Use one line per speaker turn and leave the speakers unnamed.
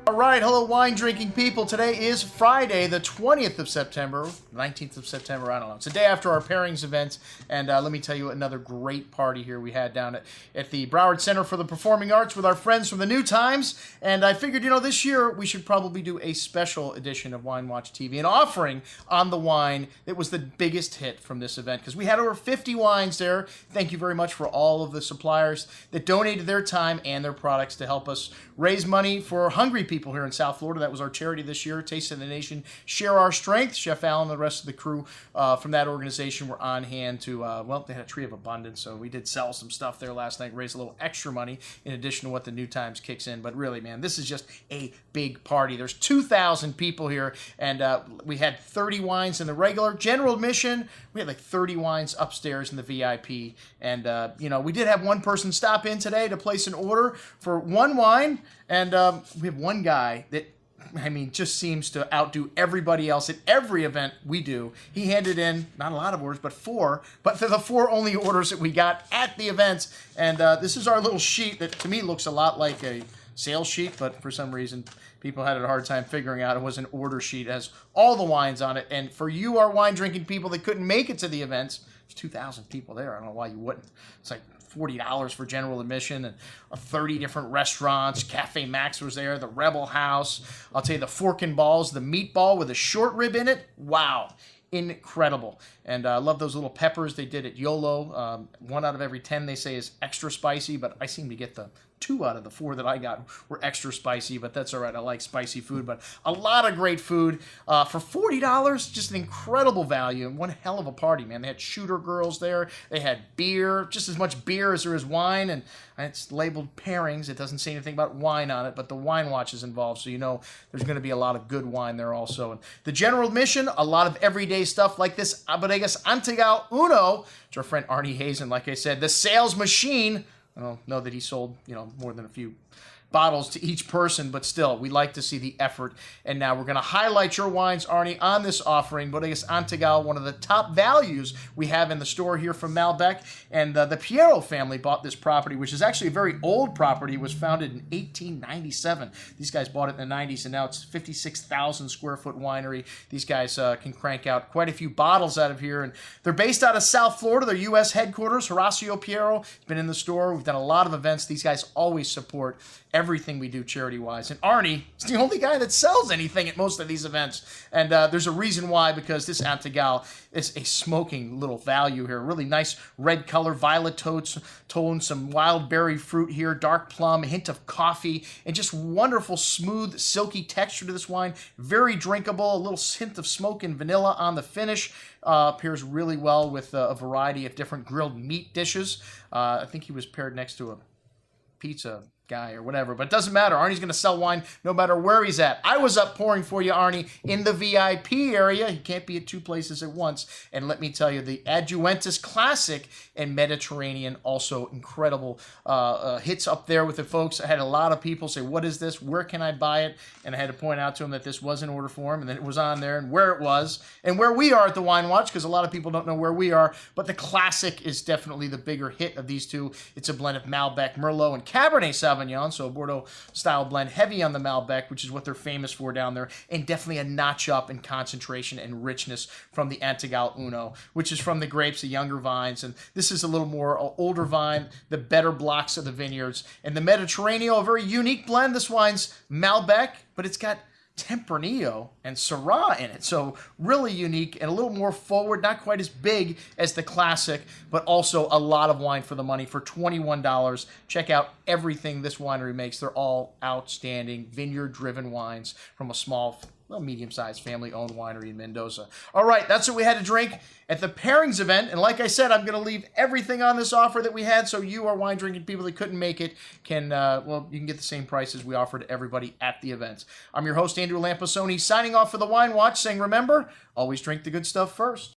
All right, hello wine drinking people. Today is Friday, the 20th of September, 19th of September, I don't know. It's the day after our pairings event, and let me tell you another great party here we had down at the Broward Center for the Performing Arts with our friends from the New Times, and I figured, you know, this year we should probably do a special edition of WineWatchTV, an offering on the wine that was the biggest hit from this event, because we had over 50 wines there. Thank you very much for all of the suppliers that donated their time and their products to help us raise money for hungry people here in South Florida. That was our charity this year, Taste of the Nation, Share Our Strength. Chef Alan and the rest of the crew from that organization were on hand to, well, they had a tree of abundance, so we did sell some stuff there last night, raise a little extra money in addition to what the New Times kicks in. But really, man, this is just a big party. There's 2,000 people here, and we had 30 wines in the regular. General admission, we had like 30 wines upstairs in the VIP. And, you know, we did have one person stop in today to place an order for one wine, and we have one guy that, I mean, just seems to outdo everybody else at every event we do. He handed in, not a lot of orders, but 4. But they're the 4 only orders that we got at the events. And this is our little sheet that, to me, looks a lot like a sales sheet, but for some reason, people had a hard time figuring out it was an order sheet. It has all the wines on it. And for you, our wine-drinking people that couldn't make it to the events, there's 2,000 people there. I don't know why you wouldn't. It's like $40 for general admission, and 30 different restaurants. Cafe Max was there, the Rebel House. I'll tell you, the Fork and Balls, the meatball with a short rib in it. Wow. Incredible. And I love those little peppers they did at YOLO. 1 out of every 10 they say is extra spicy, but I seem to get the 2 out of the 4 that I got were extra spicy, but that's all right. I like spicy food, but a lot of great food for $40. Just an incredible value and one hell of a party, man. They had shooter girls there. They had beer, just as much beer as there is wine, and it's labeled pairings. It doesn't say anything about wine on it, but the Wine Watch is involved, so you know there's going to be a lot of good wine there also. And the general admission, a lot of everyday stuff like this Bodegas Antigal Uno, which our friend Arnie Hazen, like I said, the sales machine. I don't know that he sold, you know, more than a few bottles to each person, but still, we like to see the effort. And now we're going to highlight your wines, Arnie, on this offering. Bodegas Antigal, one of the top values we have in the store here from Malbec. And the Piero family bought this property, which is actually a very old property. It was founded in 1897. These guys bought it in the 90s, and now it's a 56,000 square foot winery. These guys can crank out quite a few bottles out of here. And they're based out of South Florida. Their U.S. headquarters, Horacio Piero, has been in the store. We've done a lot of events. These guys always support everything we do charity-wise. And Arnie is the only guy that sells anything at most of these events. And there's a reason why, because this Antigal is a smoking little value here. Really nice red color, violet tone, some wild berry fruit here, dark plum, a hint of coffee, and just wonderful, smooth, silky texture to this wine. Very drinkable, a little hint of smoke and vanilla on the finish. Pairs really well with a variety of different grilled meat dishes. I think he was paired next to a pizza guy or whatever, but it doesn't matter. Arnie's going to sell wine no matter where he's at. I was up pouring for you, Arnie, in the VIP area. He can't be at 2 places at once. And let me tell you, the Adjuentis Classic and Mediterranean, also incredible hits up there with the folks. I had a lot of people say, what is this? Where can I buy it? And I had to point out to them that this was in order form, and then it was on there, and where it was, and where we are at the Wine Watch, because a lot of people don't know where we are. But the Classic is definitely the bigger hit of these two. It's a blend of Malbec, Merlot, and Cabernet Sauvignon, so a Bordeaux-style blend, heavy on the Malbec, which is what they're famous for down there, and definitely a notch up in concentration and richness from the Antigal Uno, which is from the grapes, the younger vines, and this is a little more older vine, the better blocks of the vineyards. And the Mediterranean, a very unique blend. This wine's Malbec, but it's got Tempranillo and Syrah in it. So really unique and a little more forward, not quite as big as the Classic, but also a lot of wine for the money for $21. Check out everything this winery makes. They're all outstanding vineyard-driven wines from a small, well, medium-sized family-owned winery in Mendoza. All right, that's what we had to drink at the pairings event. And like I said, I'm going to leave everything on this offer that we had, so you, our wine-drinking people that couldn't make it, can, well, you can get the same prices we offered to everybody at the events. I'm your host, Andrew Lamposoni, signing off for the Wine Watch, saying, remember, always drink the good stuff first.